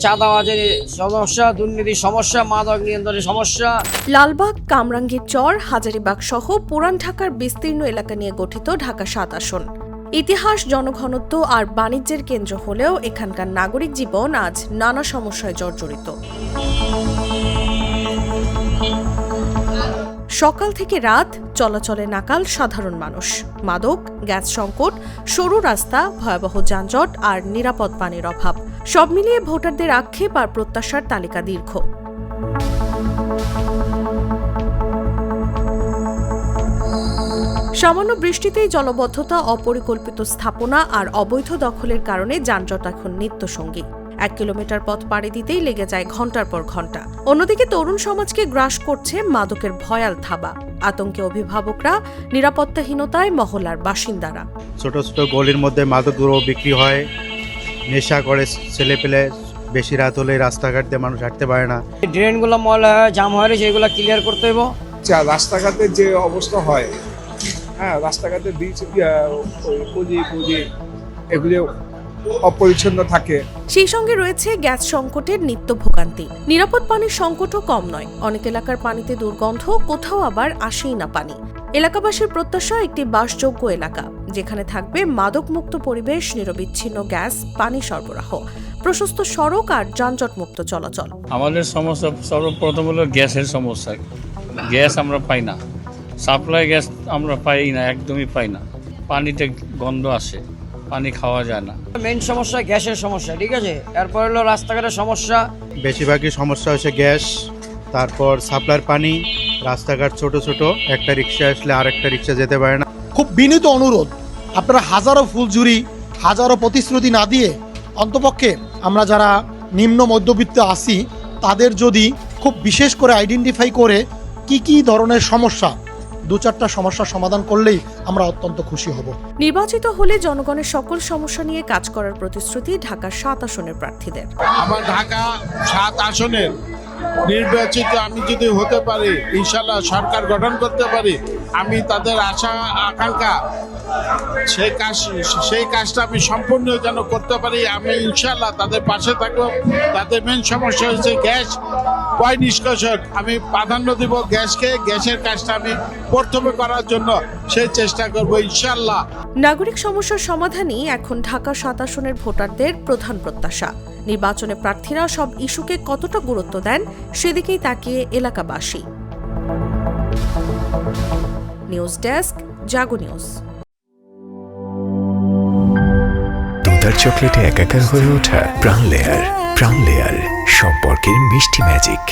চাঁদাবাজের সমস্যা, দুর্নীতির সমস্যা, মাদক নিয়ন্ত্রণের সমস্যা। লালবাগ, কামরাঙ্গীর চর, হাজারীবাগ সহ পুরান ঢাকার বিস্তীর্ণ এলাকা নিয়ে গঠিত ঢাকা ৭ আসন। ইতিহাস, জনঘনত্ব আর বাণিজ্যের কেন্দ্র হলেও এখানকার নাগরিক জীবন আজ নানা সমস্যায় জর্জরিত। সকাল থেকে রাত চলাচলে নাকাল সাধারণ মানুষ। মাদক, গ্যাস সংকট, সরু রাস্তা, ভয়াবহ যানজট আর নিরাপদ পানির অভাব সব মিলিয়ে ভোটারদের আক্ষেপ আর প্রত্যাশার তালিকা দীর্ঘ। সামান্য বৃষ্টিতেই জলবদ্ধতা, অপরিকল্পিত স্থাপনা আর অবৈধ দখলের কারণে যানজট এখন নিত্যসঙ্গী। 1 কিলোমিটার পথ পাড়ি দিতেই লেগে যায় ঘন্টার পর ঘন্টা। অন্যদিকে তরুণ সমাজকে গ্রাস করছে মাদকের ভয়াল থাবা। আতঙ্কে অভিভাবকরা, নিরাপত্তাহীনতায় মহল্লার বাসিন্দারা। ছোট ছোট গলির মধ্যে মাদকগুলো বিক্রি হয়, নেশা করে ছেলেপেলে, বেশি রাত হলে রাস্তাঘাট দিয়ে মানুষ হাঁটতে পারে না। ড্রেনগুলো ময়লা জাম হয়ে রয়েছে, এগুলো ক্লিয়ার করতে হবে। রাস্তাঘাটের যে অবস্থা হয়, রাস্তাঘাটের পুঁজি এগুলো অপরিচ্ছন্ন থাকে। সেই সঙ্গে রয়েছে গ্যাস সংকটের নিত্য ভোগান্তি। নিরাপদ পানির সংকটও কম নয়। অনেক এলাকার পানিতে দুর্গন্ধ, কোথাও আবার আসেই না পানি। এলাকাবাসীর প্রত্যাশা একটি বাসযোগ্য এলাকা, যেখানে থাকবে মাদকমুক্ত পরিবেশ, নিরবিচ্ছিন্ন গ্যাস পানি সরবরাহ, প্রশস্ত সড়ক আর যানজটমুক্ত চলাচল। আমাদের সমস্যা সর্বপ্রথম হলো গ্যাসের সমস্যা। গ্যাস আমরা পাই না, সাপ্লাই গ্যাস আমরা পাই না, একদমই পাই না। পানিতে গন্ধ আসে, পানি খাওয়া যায় না। মেইন সমস্যা গ্যাসের সমস্যা, ঠিক আছে। এরপর হলো রাস্তাঘাটের সমস্যা। বেশিরভাগই সমস্যা হচ্ছে গ্যাস, তারপর সাপ্লাইয়ের পানি, রাস্তাঘাট ছোট ছোট, একটা রিক্সা আসলে আরেকটা রিক্সা যেতে পারে না। খুব বিনীত অনুরোধ, আপনারা হাজারো ফুলঝুরি, হাজারো প্রতিশ্রুতি না দিয়ে অন্তপক্ষে আমরা যারা নিম্ন মধ্যবিত্ত আছি তাদের যদি খুব বিশেষ করে আইডেন্টিফাই করে কি ধরনের সমস্যা, 2-4টা সমস্যার সমাধান করলেই আমরা অত্যন্ত খুশি হব। নির্বাচিত হলে জনগণের সকল সমস্যা নিয়ে কাজ করার প্রতিশ্রুতি ঢাকা 7 আসনের প্রার্থীদের। আমার ঢাকা 7 আসনের নির্বাচিত আমি যদি হতে পারি, ইনশাল্লাহ সরকার গঠন করতে পারি, আমি তাদের আশা আকাঙ্ক্ষা সেই কাজটা আমি সম্পূর্ণ যেন করতে পারি। আমি ইনশাল্লাহ তাদের পাশে থাকবো। তাদের মেন সমস্যা হচ্ছে গ্যাস, পয় নিষ্কাশন। আমি প্রাধান্য দিব গ্যাসকে, গ্যাসের কাজটা আমি প্রথমে করার জন্য সেই চেষ্টা করব ইনশাল্লাহ। নাগরিক সমস্যার সমাধানই এখন ঢাকা 7 আসনের ভোটারদের প্রধান প্রত্যাশা। নির্বাচনে প্রার্থীরা সব ইস্যুকে কতটা গুরুত্ব দেন সেদিকেই তাকিয়ে এলাকাবাসী। নিউজ ডেস্ক, জাগো নিউজ। দুধার চকলেটে একাকার হয়ে ওঠা প্রাণ লেয়ার সম্পর্কের মিষ্টি ম্যাজিক।